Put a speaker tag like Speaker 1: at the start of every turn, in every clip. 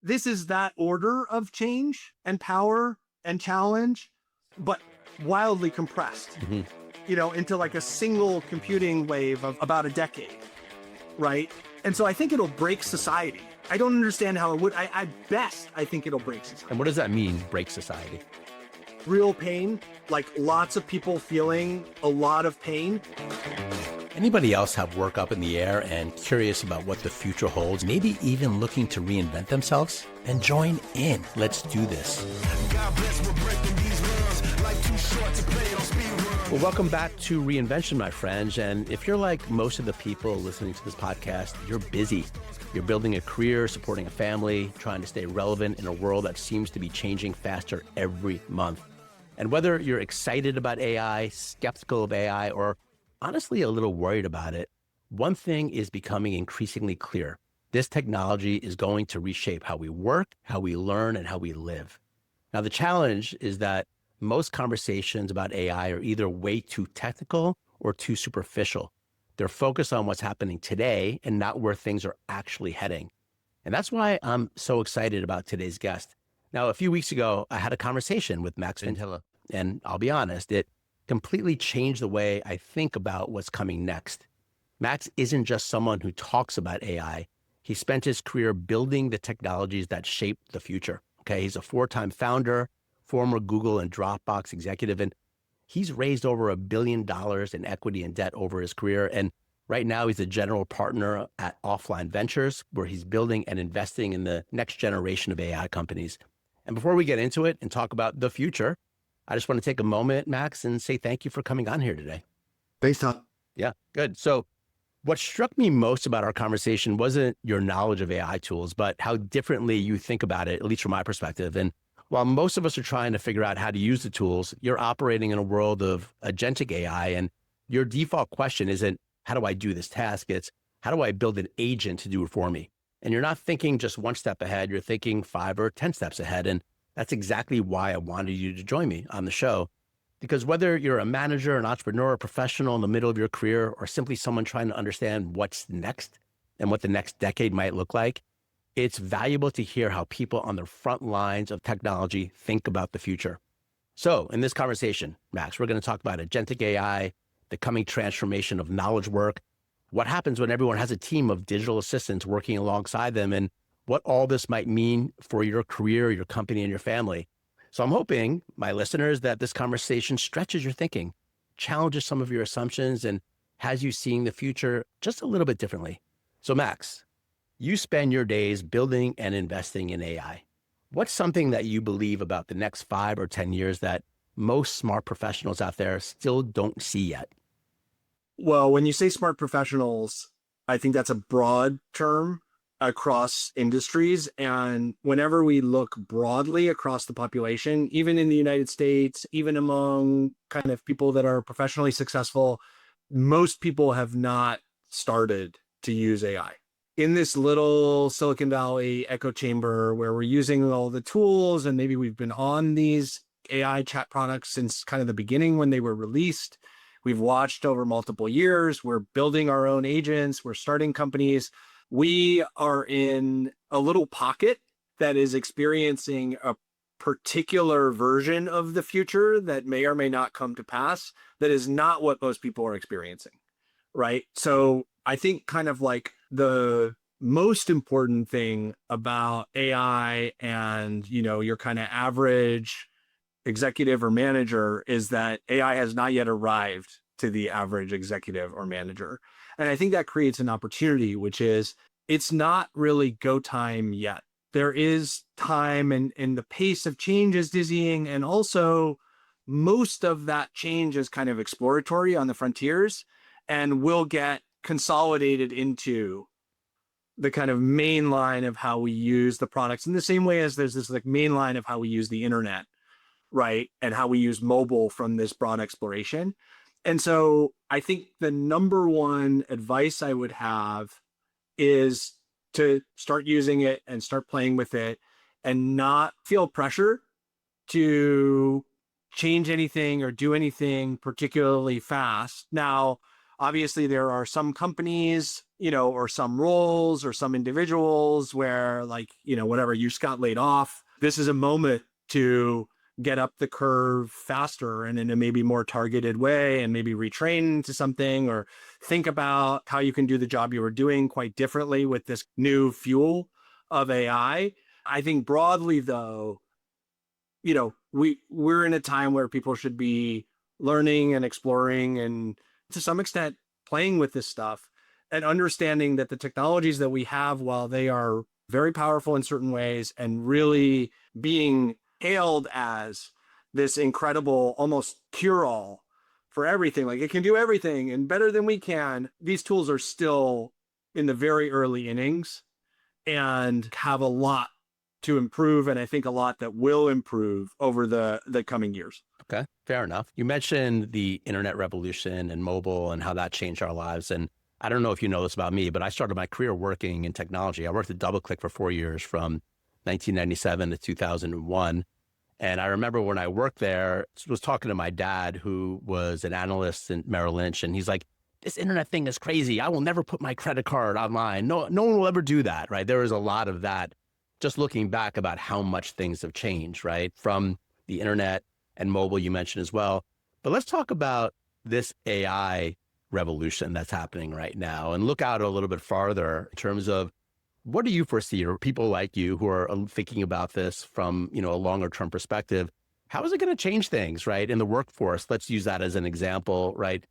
Speaker 1: this is that order of change and power and challenge, but wildly compressed, into like a single computing wave of about a decade, right? And so I think it'll break society. I don't understand how it would. I think it'll break society.
Speaker 2: And what does that mean, break society?
Speaker 1: Real pain, like lots of people feeling a lot of pain.
Speaker 2: Anybody else have work up in the air and curious about what the future holds, maybe even looking to reinvent themselves? Then join in. Let's do this. Well, welcome back to Reinvention, my friends. And if you're like most of the people listening to this podcast, you're busy. You're building a career, supporting a family, trying to stay relevant in a world that seems to be changing faster every month. And whether you're excited about AI, skeptical of AI, or honestly a little worried about it, one thing is becoming increasingly clear. This technology is going to reshape how we work, how we learn, and how we live. Now, the challenge is that most conversations about AI are either way too technical or too superficial. They're focused on what's happening today and not where things are actually heading. And that's why I'm so excited about today's guest. Now, a few weeks ago, I had a conversation with Max Ventilla, and I'll be honest, it completely changed the way I think about what's coming next. Max isn't just someone who talks about AI. He spent his career building the technologies that shape the future. Okay, he's a 4-time founder, former Google and Dropbox executive, and he's raised over $1 billion in equity and debt over his career. And right now he's a general partner at Offline Ventures, where he's building and investing in the next generation of AI companies. And before we get into it and talk about the future, I just want to take a moment, Max, and say thank you for coming on here today.
Speaker 1: Thanks, Tom.
Speaker 2: Yeah, good. So what struck me most about our conversation wasn't your knowledge of AI tools, but how differently you think about it, at least from my perspective. And while most of us are trying to figure out how to use the tools, you're operating in a world of agentic AI, and your default question isn't, how do I do this task? It's, how do I build an agent to do it for me? And you're not thinking just one step ahead, you're thinking 5 or 10 steps ahead. And that's exactly why I wanted you to join me on the show. Because whether you're a manager, an entrepreneur, a professional in the middle of your career, or simply someone trying to understand what's next and what the next decade might look like, it's valuable to hear how people on the front lines of technology think about the future. So in this conversation, Max, we're going to talk about agentic AI, the coming transformation of knowledge work, what happens when everyone has a team of digital assistants working alongside them, and what all this might mean for your career, your company, and your family. So I'm hoping, my listeners, that this conversation stretches your thinking, challenges some of your assumptions, and has you seeing the future just a little bit differently. So Max, you spend your days building and investing in AI. What's something that you believe about the next 5 or 10 years that most smart professionals out there still don't see yet?
Speaker 1: Well, when you say smart professionals, I think that's a broad term across industries. And whenever we look broadly across the population, even in the United States, even among kind of people that are professionally successful, most people have not started to use AI. In this little Silicon Valley echo chamber where we're using all the tools, and maybe we've been on these AI chat products since kind of the beginning when they were released. We've watched over multiple years. We're building our own agents. We're starting companies. We are in a little pocket that is experiencing a particular version of the future that may or may not come to pass. That is not what most people are experiencing, right? So I think kind of like the most important thing about AI and, your kind of average executive or manager is that AI has not yet arrived to the average executive or manager. And I think that creates an opportunity, which is it's not really go time yet. There is time, and the pace of change is dizzying. And also most of that change is kind of exploratory on the frontiers and will get consolidated into the kind of main line of how we use the products, in the same way as there's this like main line of how we use the internet, right? And how we use mobile from this broad exploration. And so I think the number one advice I would have is to start using it and start playing with it and not feel pressure to change anything or do anything particularly fast. Now, Obviously, there are some companies, or some roles or some individuals where, like, whatever, you just got laid off. This is a moment to get up the curve faster and in a maybe more targeted way, and maybe retrain to something, or think about how you can do the job you were doing quite differently with this new fuel of AI. I think broadly, though, we're in a time where people should be learning and exploring and, to some extent, playing with this stuff, and understanding that the technologies that we have, while they are very powerful in certain ways and really being hailed as this incredible, almost cure-all for everything, like it can do everything and better than we can, these tools are still in the very early innings and have a lot to improve, and I think a lot that will improve over the coming years.
Speaker 2: Okay, fair enough. You mentioned the internet revolution and mobile and how that changed our lives. And I don't know if you know this about me, but I started my career working in technology. I worked at DoubleClick for 4 years, from 1997 to 2001. And I remember when I worked there, was talking to my dad, who was an analyst in Merrill Lynch, and he's like, this internet thing is crazy. I will never put my credit card online. No one will ever do that, right? There was a lot of that, just looking back, about how much things have changed, right? From the internet and mobile you mentioned as well. But let's talk about this AI revolution that's happening right now, and look out a little bit farther in terms of, what do you foresee, or people like you who are thinking about this from, a longer term perspective? How is it going to change things, right? In the workforce, let's use that as an example, right?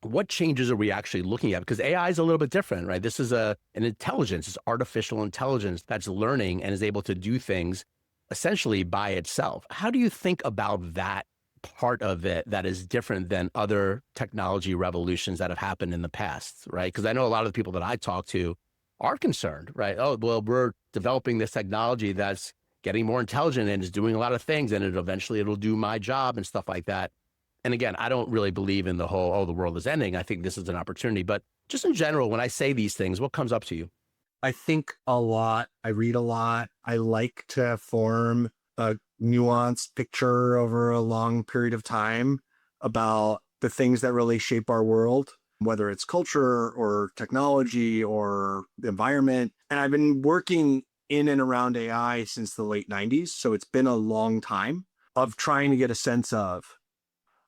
Speaker 2: What changes are we actually looking at? Because AI is a little bit different, right? This is an intelligence, it's artificial intelligence that's learning and is able to do things essentially by itself. How do you think about that part of it that is different than other technology revolutions that have happened in the past, right? Because I know a lot of the people that I talk to are concerned, right? Oh, well, we're developing this technology that's getting more intelligent and is doing a lot of things, and eventually it'll do my job and stuff like that. And again, I don't really believe in the whole, oh, the world is ending. I think this is an opportunity. But just in general, when I say these things, what comes up to you?
Speaker 1: I think a lot. I read a lot. I like to form a nuanced picture over a long period of time about the things that really shape our world, whether it's culture or technology or the environment. And I've been working in and around AI since the late 90s. So it's been a long time of trying to get a sense of,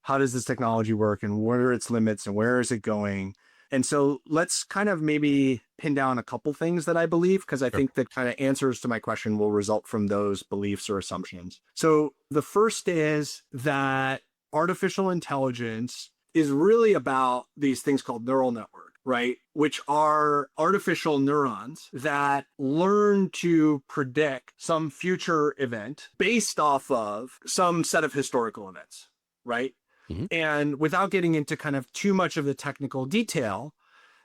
Speaker 1: how does this technology work, and what are its limits, and where is it going? And so let's kind of maybe pin down a couple things that I believe, because I think that kind of answers to my question will result from those beliefs or assumptions. So the first is that artificial intelligence is really about these things called neural network, right? Which are artificial neurons that learn to predict some future event based off of some set of historical events, right?
Speaker 2: Mm-hmm.
Speaker 1: And without getting into kind of too much of the technical detail,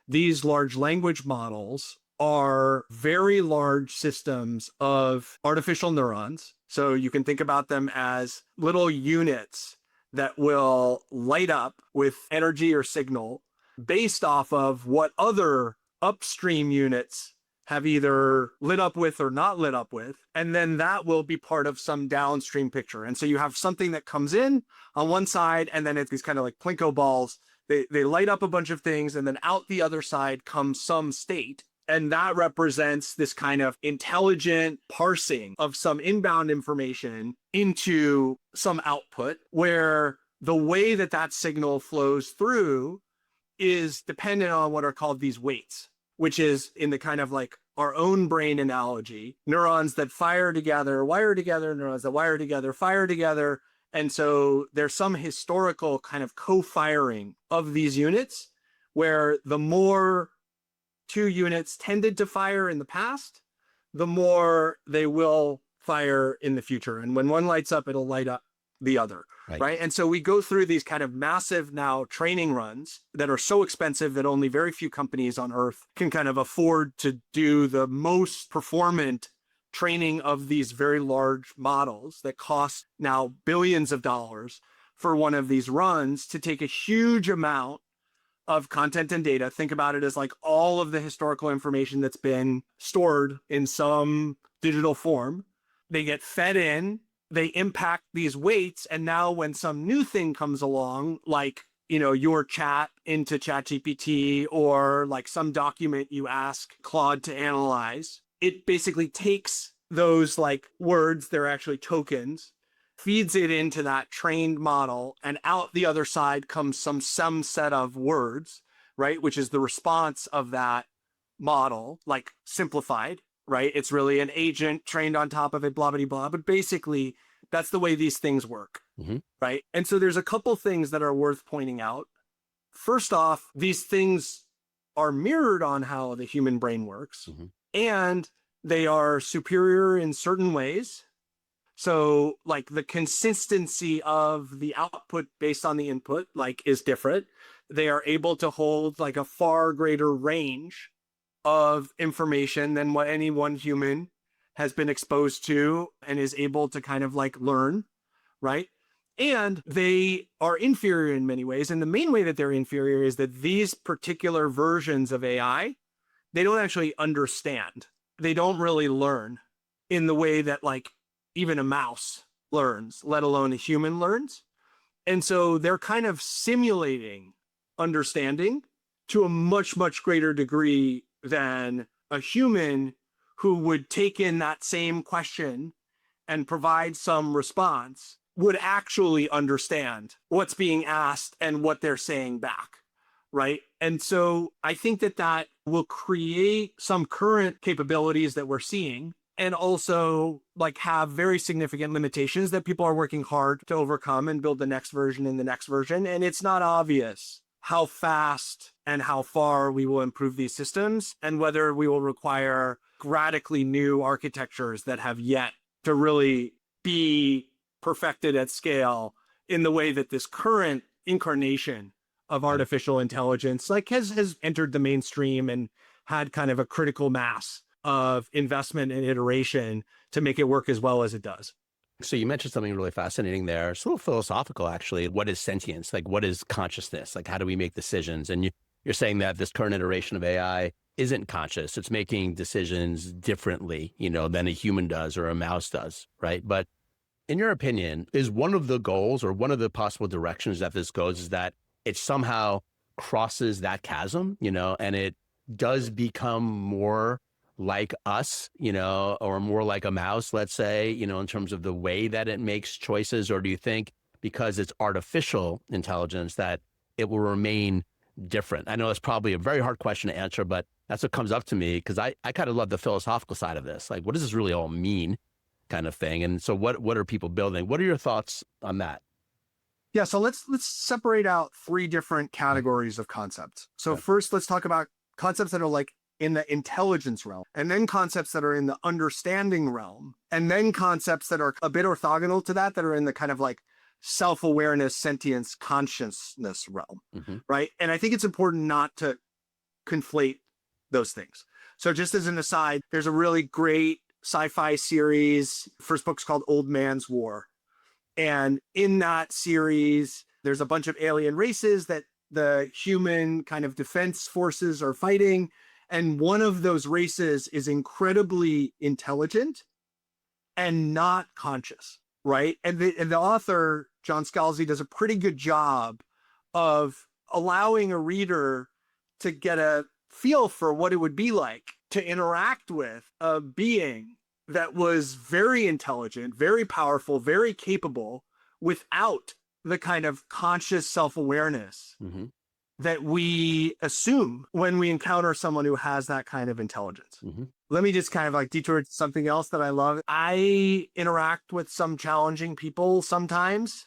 Speaker 1: these large language models are very large systems of artificial neurons. So you can think about them as little units that will light up with energy or signal based off of what other upstream units have either lit up with or not lit up with. And then that will be part of some downstream picture. And so you have something that comes in on one side, and then it's these kind of like Plinko balls. They light up a bunch of things, and then out the other side comes some state. And that represents this kind of intelligent parsing of some inbound information into some output, where the way that that signal flows through is dependent on what are called these weights, which is, in the kind of like our own brain analogy, neurons that fire together, wire together, neurons that wire together, fire together. And so there's some historical kind of co-firing of these units, where the more two units tended to fire in the past, the more they will fire in the future. And when one lights up, it'll light up the other, right? And so we go through these kind of massive now training runs that are so expensive that only very few companies on earth can kind of afford to do the most performant training of these very large models that cost now billions of dollars for one of these runs to take a huge amount of content and data. Think about it as like all of the historical information that's been stored in some digital form. They get fed in, they impact these weights. And now when some new thing comes along, like, your chat into ChatGPT or like some document you ask Claude to analyze, it basically takes those like words, they're actually tokens, feeds it into that trained model, and out the other side comes some set of words, right? Which is the response of that model, like simplified, right? It's really an agent trained on top of it, blah, blah, blah. But basically, that's the way these things work, right? And so there's a couple things that are worth pointing out. First off, these things are mirrored on how the human brain works, and they are superior in certain ways. So like the consistency of the output based on the input, like, is different. They are able to hold like a far greater range of information than what any one human has been exposed to and is able to kind of like learn, right? And they are inferior in many ways. And the main way that they're inferior is that these particular versions of AI, they don't actually understand. They don't really learn in the way that like even a mouse learns, let alone a human learns. And so they're kind of simulating understanding to a much, much greater degree than a human who would take in that same question and provide some response would actually understand what's being asked and what they're saying back, right? And so I think that that will create some current capabilities that we're seeing, and also like have very significant limitations that people are working hard to overcome and build the next version and the next version. And it's not obvious how fast and how far we will improve these systems, and whether we will require radically new architectures that have yet to really be perfected at scale in the way that this current incarnation of artificial intelligence like has entered the mainstream and had kind of a critical mass of investment and iteration to make it work as well as it does.
Speaker 2: So you mentioned something really fascinating there. It's a little philosophical, actually. What is sentience? Like, what is consciousness? Like, how do we make decisions? And you're saying that this current iteration of AI isn't conscious. It's making decisions differently, than a human does or a mouse does, right? But in your opinion, is one of the goals or one of the possible directions that this goes is that it somehow crosses that chasm, and it does become more like us, or more like a mouse, let's say, in terms of the way that it makes choices? Or do you think because it's artificial intelligence that it will remain different? I know it's probably a very hard question to answer, but that's what comes up to me because I kind of love the philosophical side of this. Like, what does this really all mean kind of thing? And so what are people building? What are your thoughts on that?
Speaker 1: Yeah, so let's separate out three different categories of concepts. So first, let's talk about concepts that are like in the intelligence realm, and then concepts that are in the understanding realm, and then concepts that are a bit orthogonal to that are in the kind of like self-awareness, sentience, consciousness realm, right? And I think it's important not to conflate those things. So just as an aside, there's a really great sci-fi series. First book's called Old Man's War. And in that series, there's a bunch of alien races that the human kind of defense forces are fighting. And one of those races is incredibly intelligent and not conscious, right? And the author, John Scalzi, does a pretty good job of allowing a reader to get a feel for what it would be like to interact with a being that was very intelligent, very powerful, very capable, without the kind of conscious self-awareness that we assume when we encounter someone who has that kind of intelligence. Let me just kind of like detour to something else that I love. I interact with some challenging people sometimes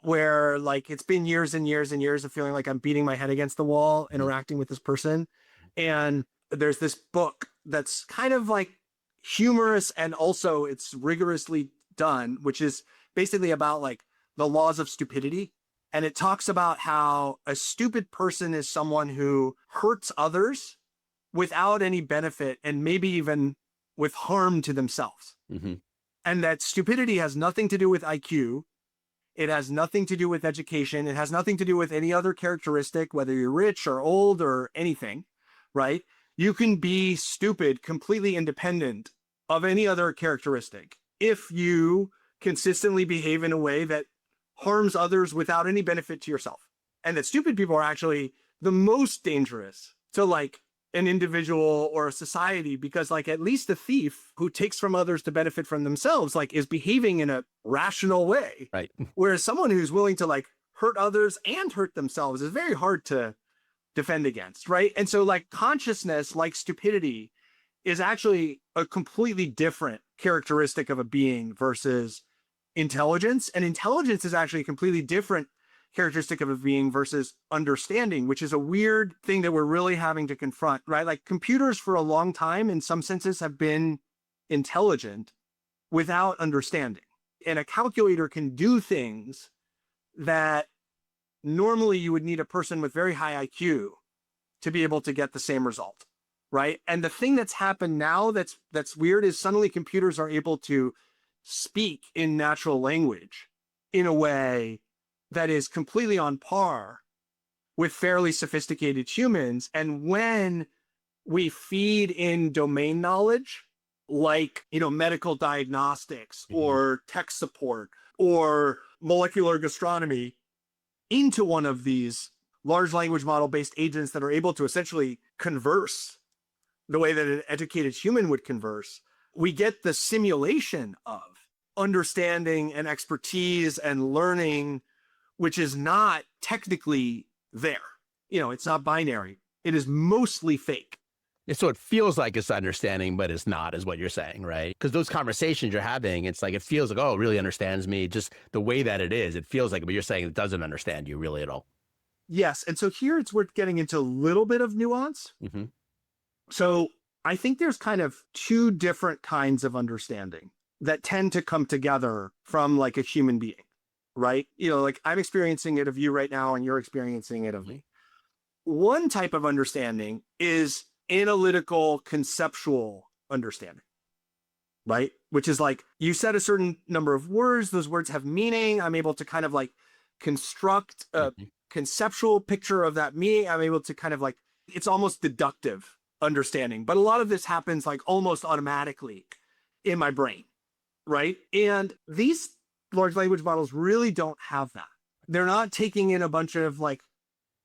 Speaker 1: where like it's been years and years and years of feeling like I'm beating my head against the wall, interacting with this person. And there's this book that's kind of like humorous and also it's rigorously done, which is basically about like the laws of stupidity. And it talks about how a stupid person is someone who hurts others without any benefit and maybe even with harm to themselves. And that stupidity has nothing to do with IQ. It has nothing to do with education. It has nothing to do with any other characteristic, whether you're rich or old or anything, right? You can be stupid, completely independent of any other characteristic if you consistently behave in a way that harms others without any benefit to yourself. and that stupid people are actually the most dangerous to like an individual or a society, because like at least the thief who takes from others to benefit from themselves, like is behaving in a rational way.
Speaker 2: Right.
Speaker 1: Whereas someone who's willing to like hurt others and hurt themselves is very hard to defend against. Right. And so like consciousness, like stupidity, is actually a completely different characteristic of a being versus intelligence. And intelligence is actually a completely different characteristic of a being versus understanding, which is a weird thing that we're really having to confront, right? Like computers for a long time, in some senses, have been intelligent without understanding. And a calculator can do things that normally you would need a person with very high IQ to be able to get the same result. Right. And the thing that's happened now that's weird is suddenly computers are able to speak in natural language in a way that is completely on par with fairly sophisticated humans. And when we feed in domain knowledge, like, medical diagnostics or tech support or molecular gastronomy into one of these large language model based agents that are able to essentially converse the way that an educated human would converse, we get the simulation of understanding and expertise and learning, which is not technically there. It's not binary. It is mostly fake.
Speaker 2: So it feels like it's understanding, but it's not, is what you're saying, right? Because those conversations you're having, it's like, it feels like, oh, it really understands me. Just the way that it is, it feels like, but you're saying it doesn't understand you really at all.
Speaker 1: Yes. And so here it's worth getting into a little bit of nuance.
Speaker 2: Mm-hmm.
Speaker 1: So I think there's kind of two different kinds of understanding that tend to come together from like a human being, right? Like I'm experiencing it of you right now and you're experiencing it of me. One type of understanding is analytical, conceptual understanding, right? Which is like you said a certain number of words, those words have meaning. I'm able to kind of like construct a conceptual picture of that meaning. I'm able to kind of like, it's almost deductive understanding, but a lot of this happens like almost automatically in my brain, right? And these large language models really don't have that. They're not taking in a bunch of like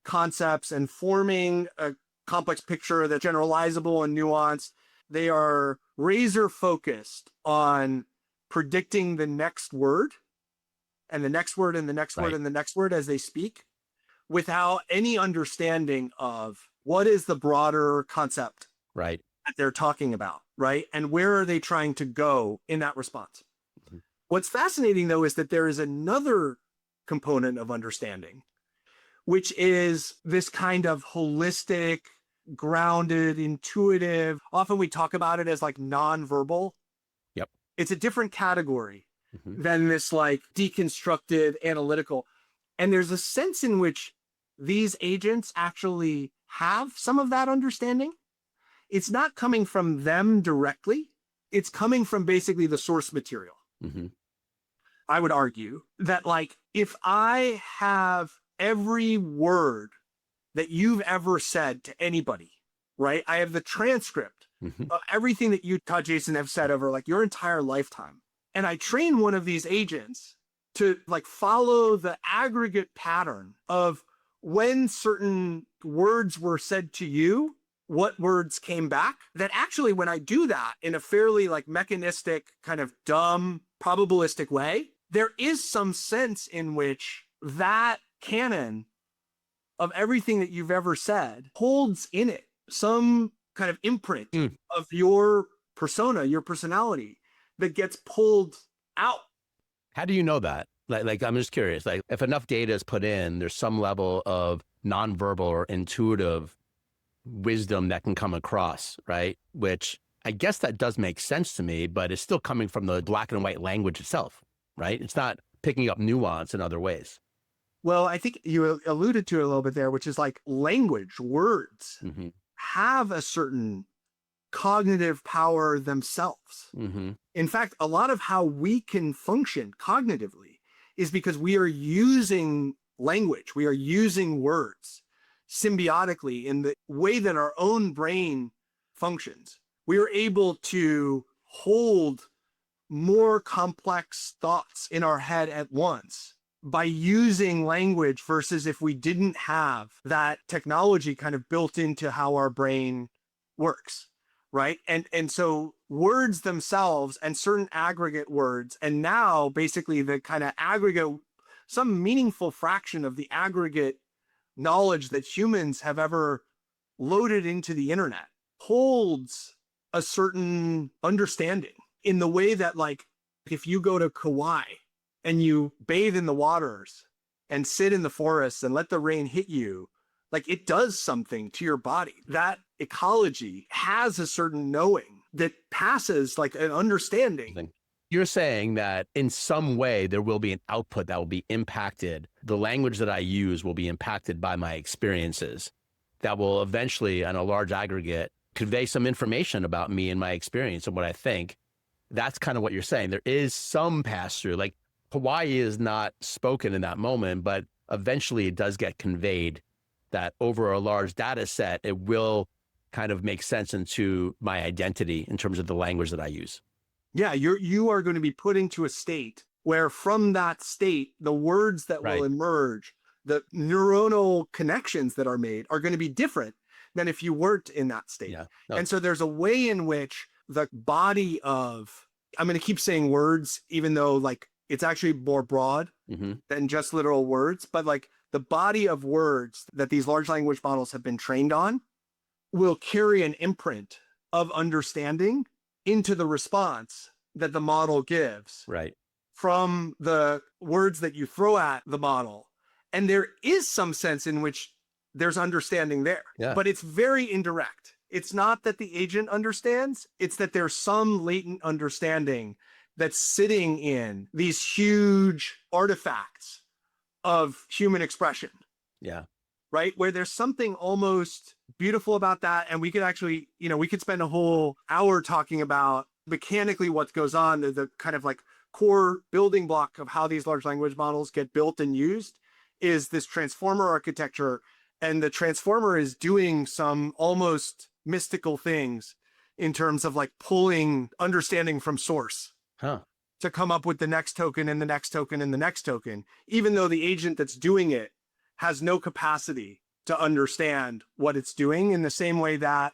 Speaker 1: concepts and forming a complex picture that's generalizable and nuanced. They are razor focused on predicting the next word and the next word and the next word and the next word as they speak, without any understanding of what is the broader concept
Speaker 2: that
Speaker 1: they're talking about, right? And where are they trying to go in that response? Mm-hmm. What's fascinating, though, is that there is another component of understanding, which is this kind of holistic, grounded, intuitive. Often we talk about it as like nonverbal.
Speaker 2: Yep.
Speaker 1: It's a different category than this like deconstructed analytical. And there's a sense in which these agents actually have some of that understanding. It's not coming from them directly. It's coming from basically the source material.
Speaker 2: Mm-hmm.
Speaker 1: I would argue that like, if I have every word that you've ever said to anybody, right? I have the transcript of everything that you, Todd Jason, have said over like your entire lifetime. And I train one of these agents to like follow the aggregate pattern of when certain words were said to you, what words came back. That actually, when I do that in a fairly like mechanistic, kind of dumb, probabilistic way, there is some sense in which that canon of everything that you've ever said holds in it some kind of imprint of your persona, your personality that gets pulled out.
Speaker 2: How do you know that? Like, I'm just curious, like if enough data is put in, there's some level of nonverbal or intuitive wisdom that can come across, right? Which I guess that does make sense to me, but it's still coming from the black and white language itself, right? It's not picking up nuance in other ways.
Speaker 1: Well, I think you alluded to it a little bit there, which is like language, words have a certain cognitive power themselves. In fact, a lot of how we can function cognitively is because we are using language, we are using words symbiotically in the way that our own brain functions. We are able to hold more complex thoughts in our head at once by using language versus if we didn't have that technology kind of built into how our brain works, right? And so words themselves and certain aggregate words, and now basically the kind of aggregate, some meaningful fraction of the aggregate knowledge that humans have ever loaded into the internet holds a certain understanding in the way that, like, if you go to Kauai and you bathe in the waters and sit in the forests and let the rain hit you, like, it does something to your body. That ecology has a certain knowing that passes like an understanding.
Speaker 2: You're saying that in some way there will be an output that will be impacted. The language that I use will be impacted by my experiences that will eventually, on a large aggregate, convey some information about me and my experience and what I think. That's kind of what you're saying. There is some pass through. Like, Hawaii is not spoken in that moment, but eventually it does get conveyed that over a large data set, it will kind of make sense into my identity in terms of the language that I use.
Speaker 1: Yeah, you are going to be put into a state where from that state, the words that will emerge, the neuronal connections that are made are going to be different than if you weren't in that state.
Speaker 2: Yeah. No.
Speaker 1: And so there's a way in which the body of, I'm going to keep saying words, even though like it's actually more broad than just literal words, but like the body of words that these large language models have been trained on will carry an imprint of understanding into the response that the model gives from the words that you throw at the model. And there is some sense in which there's understanding there, but it's very indirect. It's not that the agent understands, it's that there's some latent understanding that's sitting in these huge artifacts of human expression.
Speaker 2: Yeah.
Speaker 1: Right? Where there's something almost beautiful about that. And we could actually, we could spend a whole hour talking about mechanically what goes on, the kind of like core building block of how these large language models get built and used is this transformer architecture. And the transformer is doing some almost mystical things in terms of like pulling understanding from source to come up with the next token and the next token and the next token, even though the agent that's doing it has no capacity to understand what it's doing in the same way that,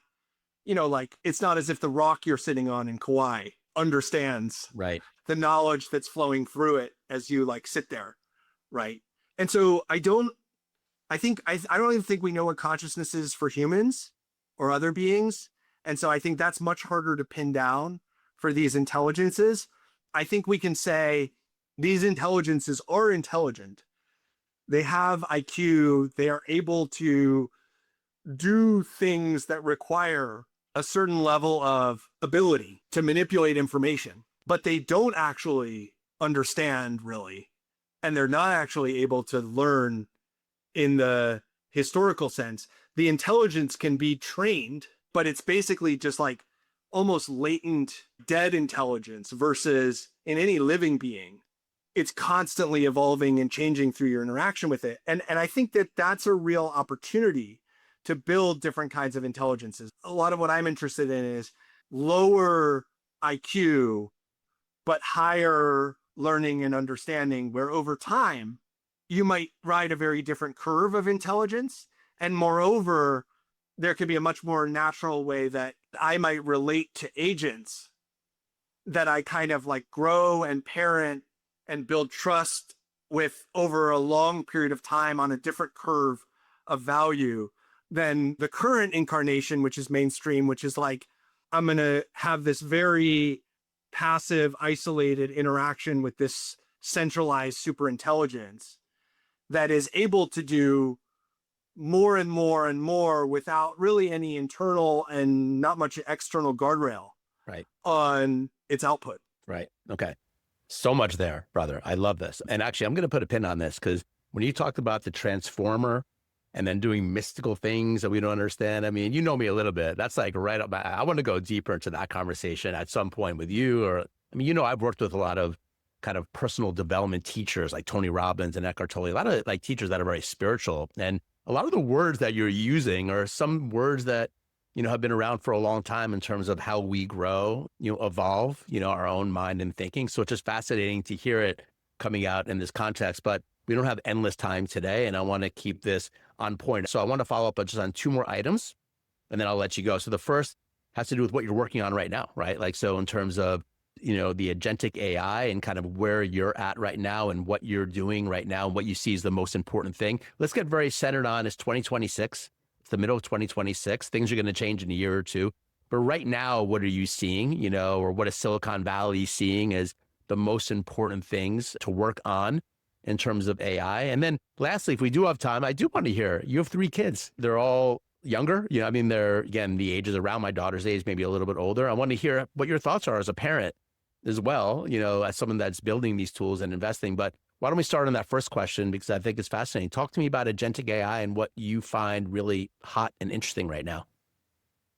Speaker 1: like it's not as if the rock you're sitting on in Kauai understands the knowledge that's flowing through it as you like sit there. Right. And so I don't even think we know what consciousness is for humans or other beings. And so I think that's much harder to pin down for these intelligences. I think we can say these intelligences are intelligent. They have IQ. They are able to do things that require a certain level of ability to manipulate information, but they don't actually understand really. And they're not actually able to learn in the historical sense. The intelligence can be trained, but it's basically just like almost latent dead intelligence versus in any living being. It's constantly evolving and changing through your interaction with it. And I think that that's a real opportunity to build different kinds of intelligences. A lot of what I'm interested in is lower IQ, but higher learning and understanding, where over time, you might ride a very different curve of intelligence. And moreover, there could be a much more natural way that I might relate to agents that I kind of like grow and parent and build trust with over a long period of time on a different curve of value than the current incarnation, which is mainstream, which is like, I'm going to have this very passive, isolated interaction with this centralized superintelligence that is able to do more and more and more without really any internal and not much external guardrail on its output.
Speaker 2: Right. Okay. So much there, brother. I love this. And actually, I'm going to put a pin on this because when you talked about the transformer and then doing mystical things that we don't understand, I mean, you know me a little bit. That's like right up I want to go deeper into that conversation at some point with you. Or, I mean, I've worked with a lot of kind of personal development teachers like Tony Robbins and Eckhart Tolle, a lot of like teachers that are very spiritual. And a lot of the words that you're using are some words that, have been around for a long time in terms of how we grow, evolve, our own mind and thinking. So it's just fascinating to hear it coming out in this context. But we don't have endless time today, and I want to keep this on point. So I want to follow up just on two more items, and then I'll let you go. So the first has to do with what you're working on right now, right? Like, so in terms of, the agentic AI and kind of where you're at right now and what you're doing right now and what you see is the most important thing. Let's get very centered on it's 2026. It's the middle of 2026. Things are going to change in a year or two. But right now, what are you seeing, or what is Silicon Valley seeing as the most important things to work on in terms of AI? And then lastly, if we do have time, I do want to hear, you have 3 kids. They're all younger. They're, again, the ages around my daughter's age, maybe a little bit older. I want to hear what your thoughts are as a parent as well, as someone that's building these tools and investing. But why don't we start on that first question, because I think it's fascinating. Talk to me about agentic AI and what you find really hot and interesting right now.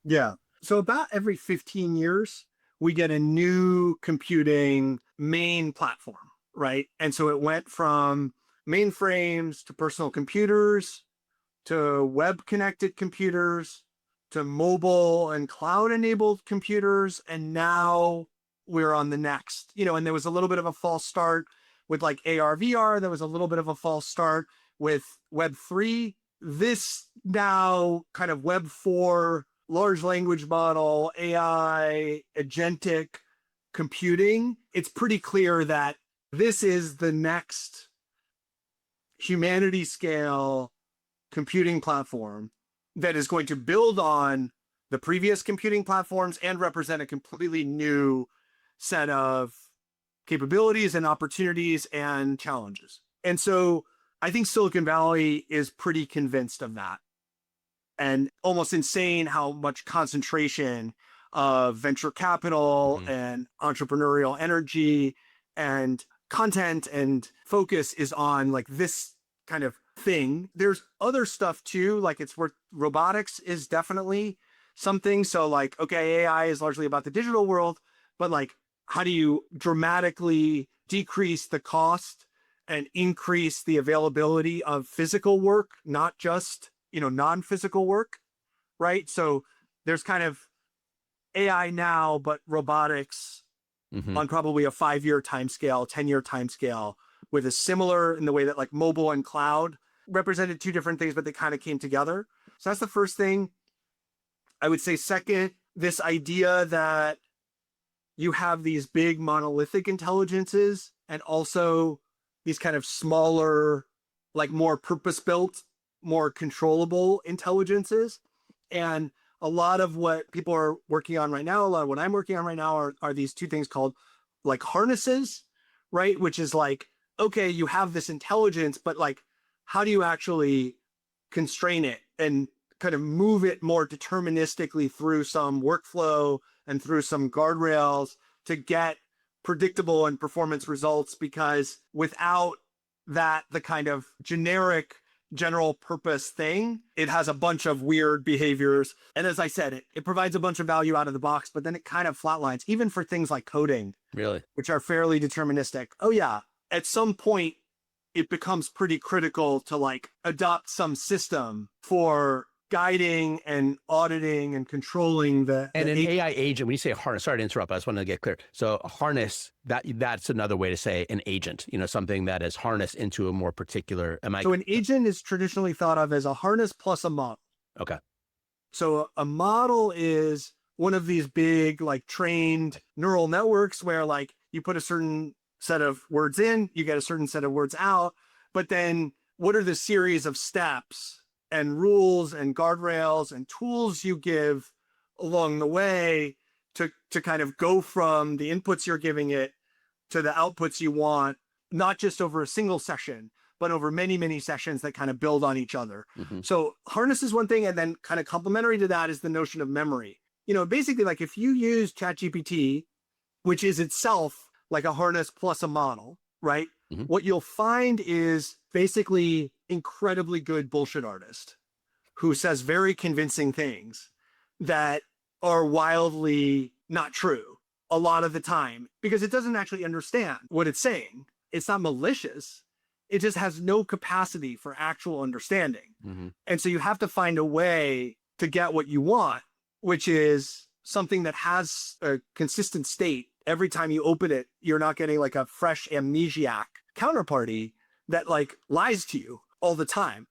Speaker 1: Yeah. So about every 15 years, we get a new computing main platform, right? And so it went from mainframes to personal computers to web connected computers to mobile and cloud enabled computers. And now we're on the next, and there was a little bit of a false start with like AR, VR. There was a little bit of a false start with Web3. This now kind of Web4, large language model, AI, agentic computing. It's pretty clear that this is the next humanity scale computing platform that is going to build on the previous computing platforms and represent a completely new set of capabilities and opportunities and challenges. And so I think Silicon Valley is pretty convinced of that. And almost insane how much concentration of venture capital and entrepreneurial energy and content and focus is on like this kind of thing. There's other stuff too, like robotics is definitely something. So like, okay, AI is largely about the digital world, but like, how do you dramatically decrease the cost and increase the availability of physical work, not just, non-physical work, right? So there's kind of AI now, but robotics on probably a 5-year timescale, 10-year timescale, with a similar in the way that like mobile and cloud represented 2 different things, but they kind of came together. So that's the first thing. I would say second, this idea that you have these big monolithic intelligences and also these kind of smaller, like more purpose-built, more controllable intelligences. And a lot of what people are working on right now, a lot of what I'm working on right now are these 2 things called like harnesses, right? Which is like, okay, you have this intelligence, but like, how do you actually constrain it and kind of move it more deterministically through some workflow and through some guardrails to get predictable and performance results? Because without that, the kind of generic general purpose thing, it has a bunch of weird behaviors. And as I said, it provides a bunch of value out of the box, but then it kind of flatlines, even for things like coding,
Speaker 2: really,
Speaker 1: which are fairly deterministic. Oh yeah, at some point, it becomes pretty critical to like adopt some system for guiding and auditing and controlling the
Speaker 2: and an
Speaker 1: agent.
Speaker 2: AI agent. When you say harness, sorry to interrupt, I just want to get clear. So a harness, that's another way to say an agent, something that is harnessed into a more particular.
Speaker 1: So an agent is traditionally thought of as a harness plus a model.
Speaker 2: Okay.
Speaker 1: So a model is one of these big like trained neural networks where like you put a certain set of words in, you get a certain set of words out, but then what are the series of steps and rules and guardrails and tools you give along the way to kind of go from the inputs you're giving it to the outputs you want, not just over a single session, but over many, many sessions that kind of build on each other. So harness is one thing, and then kind of complementary to that is the notion of memory. Basically like if you use ChatGPT, which is itself like a harness plus a model, right? What you'll find is basically incredibly good bullshit artist who says very convincing things that are wildly not true a lot of the time because it doesn't actually understand what it's saying. It's not malicious. It just has no capacity for actual understanding. And so you have to find a way to get what you want, which is something that has a consistent state. Every time you open it, you're not getting like a fresh amnesiac counterparty, that like lies to you all the time.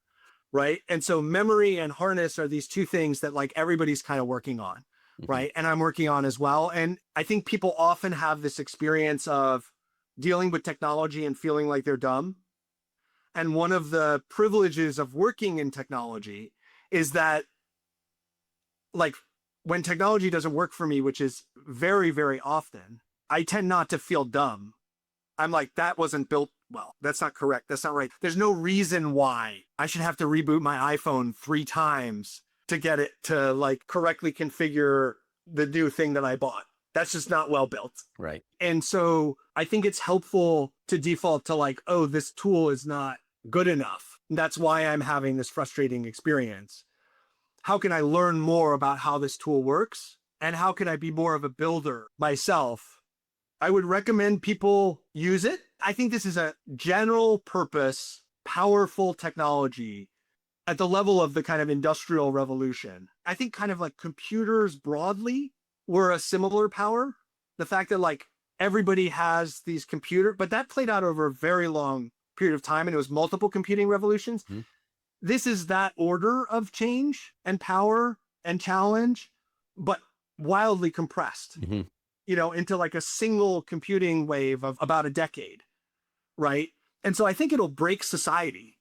Speaker 1: Right. And so memory and harness are these two things that like everybody's kind of working on. Right. And I'm working on as well. And I think people often have this experience of dealing with technology and feeling like they're dumb. And one of the privileges of working in technology is that, like, when technology doesn't work for me, which is very, very often, I tend not to feel dumb. I'm like, that wasn't built well. That's not correct. That's not right. There's no reason why I should have to reboot my iPhone 3 times to get it to like correctly configure the new thing that I bought. That's just not well built.
Speaker 2: Right.
Speaker 1: And so I think it's helpful to default to like, oh, this tool is not good enough. That's why I'm having this frustrating experience. How can I learn more about how this tool works? And how can I be more of a builder myself? I would recommend people use it. I think this is a general purpose, powerful technology at the level of the kind of industrial revolution. I think kind of like computers broadly were a similar power. The fact that like everybody has these but that played out over a very long period of time and it was multiple computing revolutions. Mm-hmm. This is that order of change and power and challenge, but wildly compressed, into like a single computing wave of about a decade, right? And so I think it'll break society.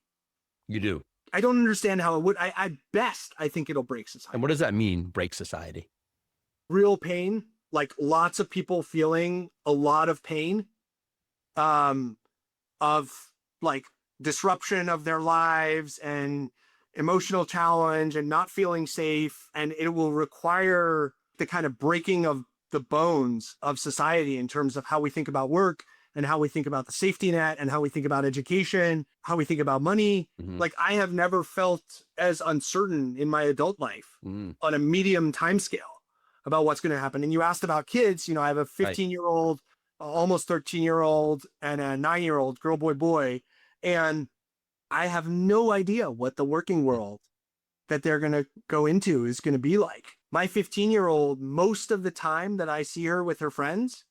Speaker 2: You do?
Speaker 1: I don't understand how it would. I think it'll break society.
Speaker 2: And what does that mean, break society?
Speaker 1: Real pain, like lots of people feeling a lot of pain, of like disruption of their lives and emotional challenge and not feeling safe. And it will require the kind of breaking of the bones of society in terms of how we think about work and how we think about the safety net and how we think about education, how we think about money. Mm-hmm. Like I have never felt as uncertain in my adult life on a medium timescale about what's going to happen. And you asked about kids, I have a 15-year-old, almost 13-year-old and a 9-year-old girl, boy. And I have no idea what the working world that they're going to go into is going to be like. My 15-year-old, most of the time that I see her with her friends,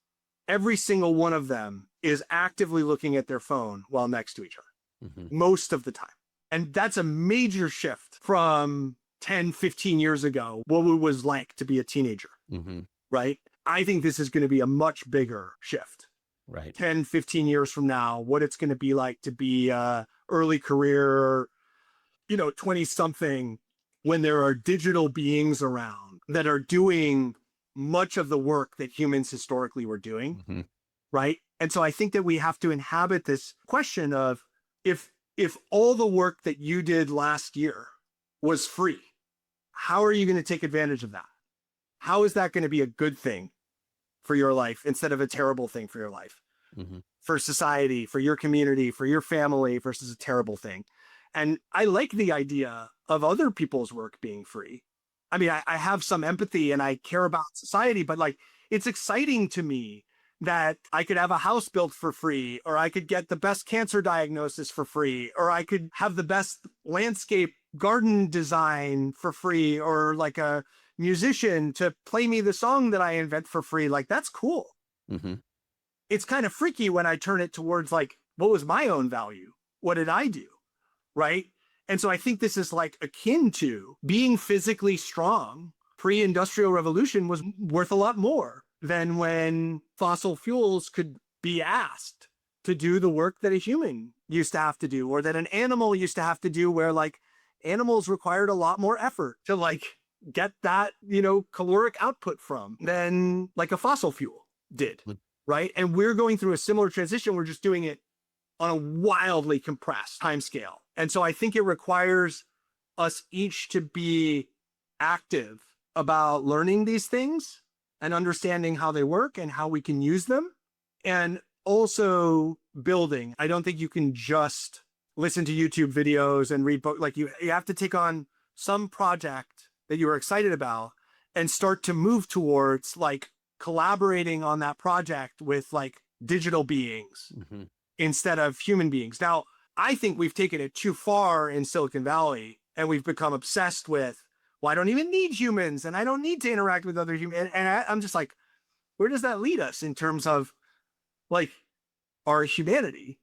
Speaker 1: every single one of them is actively looking at their phone while next to each other, most of the time. And that's a major shift from 10, 15 years ago, what it was like to be a teenager, right? I think this is going to be a much bigger shift.
Speaker 2: Right.
Speaker 1: 10, 15 years from now, what it's going to be like to be early career, 20 something, when there are digital beings around that are doing much of the work that humans historically were doing. Right. And so I think that we have to inhabit this question of if all the work that you did last year was free, how are you going to take advantage of that? How is that going to be a good thing for your life instead of a terrible thing for your life, for society, for your community, for your family versus a terrible thing? And I like the idea of other people's work being free. I mean, I have some empathy and I care about society, but like, it's exciting to me that I could have a house built for free, or I could get the best cancer diagnosis for free, or I could have the best landscape garden design for free, or like a musician to play me the song that I invent for free. Like, that's cool. It's kind of freaky when I turn it towards like, what was my own value? What did I do? Right. And so I think this is like akin to being physically strong. Pre-industrial revolution was worth a lot more than when fossil fuels could be asked to do the work that a human used to have to do, or that an animal used to have to do, where like animals required a lot more effort to like get that, caloric output from than like a fossil fuel did. Right. And we're going through a similar transition. We're just doing it on a wildly compressed timescale. And so I think it requires us each to be active about learning these things and understanding how they work and how we can use them, and also building. I don't think you can just listen to YouTube videos and read books. Like you have to take on some project that you are excited about and start to move towards like collaborating on that project with like digital beings instead of human beings. Now, I think we've taken it too far in Silicon Valley and we've become obsessed with, well, I don't even need humans and I don't need to interact with other humans. And I'm just like, where does that lead us in terms of like our humanity?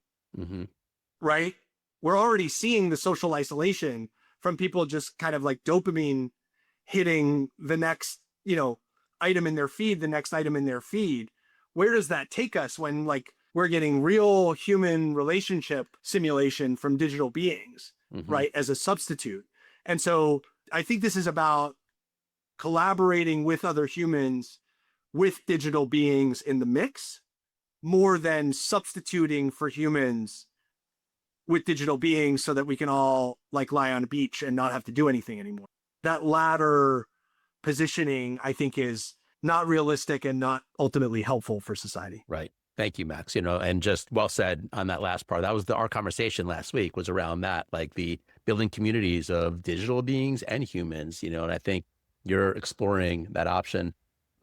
Speaker 1: right? We're already seeing the social isolation from people just kind of like dopamine hitting the next, item in their feed, the next item in their feed. Where does that take us when like we're getting real human relationship simulation from digital beings, right? As a substitute. And so I think this is about collaborating with other humans with digital beings in the mix more than substituting for humans with digital beings so that we can all like lie on a beach and not have to do anything anymore. That latter positioning, I think, is not realistic and not ultimately helpful for society.
Speaker 2: Right. Thank you, Max. And just well said on that last part. That was our conversation last week was around that, like the building communities of digital beings and humans, and I think you're exploring that option.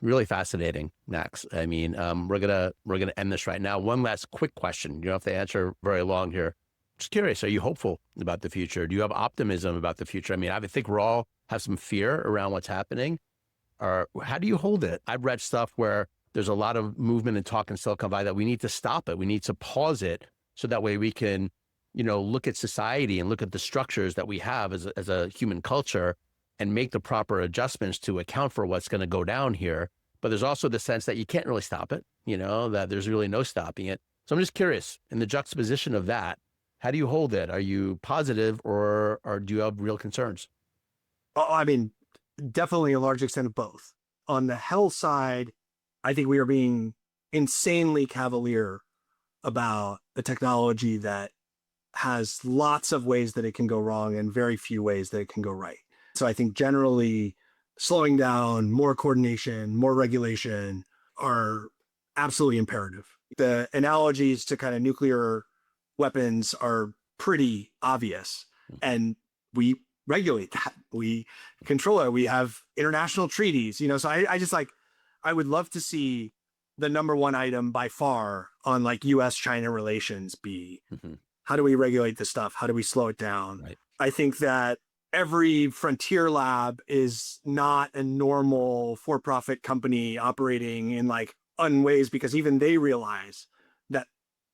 Speaker 2: Really fascinating, Max. I mean, we're gonna end this right now. One last quick question. You don't have to answer very long here. Just curious, are you hopeful about the future? Do you have optimism about the future? I mean, I think we're all have some fear around what's happening. Or how do you hold it? I've read stuff where there's a lot of movement and talk in Silicon Valley that we need to stop it. We need to pause it so that way we can, look at society and look at the structures that we have as a human culture and make the proper adjustments to account for what's going to go down here. But there's also the sense that you can't really stop it, that there's really no stopping it. So I'm just curious, in the juxtaposition of that, how do you hold it? Are you positive or do you have real concerns?
Speaker 1: Oh, I mean, definitely a large extent of both. On the health side, I think we are being insanely cavalier about a technology that has lots of ways that it can go wrong and very few ways that it can go right. So I think generally slowing down, more coordination, more regulation are absolutely imperative. The analogies to kind of nuclear weapons are pretty obvious, and we regulate that. We control it. We have international treaties, so I would love to see the number one item by far on like US-China relations be how do we regulate this stuff? How do we slow it down?
Speaker 2: Right.
Speaker 1: I think that every frontier lab is not a normal for-profit company operating in like unways, because even they realize that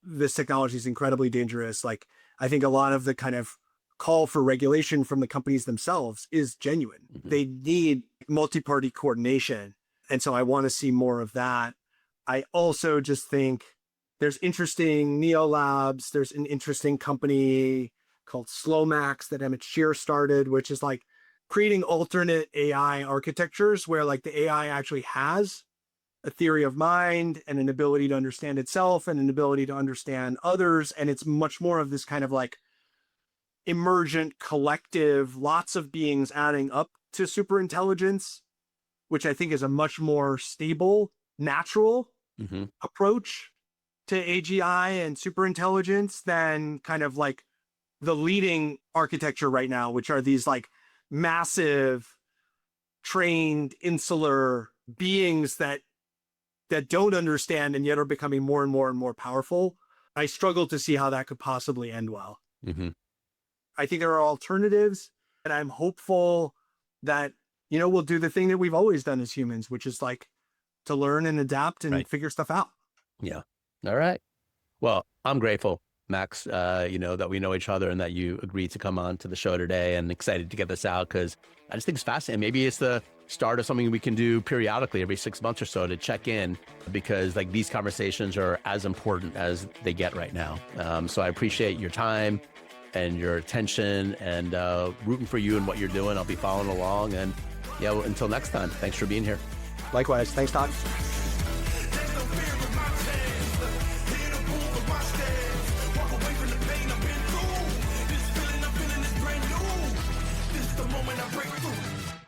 Speaker 1: this technology is incredibly dangerous. Like, I think a lot of the kind of call for regulation from the companies themselves is genuine. They need multi-party coordination. And so I want to see more of that. I also just think there's interesting Neo Labs. There's an interesting company called Slowmax that Emmett Shear started, which is like creating alternate AI architectures where like the AI actually has a theory of mind and an ability to understand itself and an ability to understand others. And it's much more of this kind of like emergent collective, lots of beings adding up to superintelligence, which I think is a much more stable, natural approach to AGI and superintelligence than kind of like the leading architecture right now, which are these like massive, trained, insular beings that don't understand and yet are becoming more and more and more powerful. I struggle to see how that could possibly end well. I think there are alternatives, and I'm hopeful that, we'll do the thing that we've always done as humans, which is like to learn and adapt and figure stuff out.
Speaker 2: Yeah. All right. Well, I'm grateful, Max, that we know each other and that you agreed to come on to the show today, and excited to get this out because I just think it's fascinating. Maybe it's the start of something we can do periodically every 6 months or so to check in, because like these conversations are as important as they get right now. So I appreciate your time and your attention, and rooting for you and what you're doing. I'll be following along, and until next time, thanks for being here.
Speaker 1: Likewise. Thanks, Todd.
Speaker 3: Moment I break through.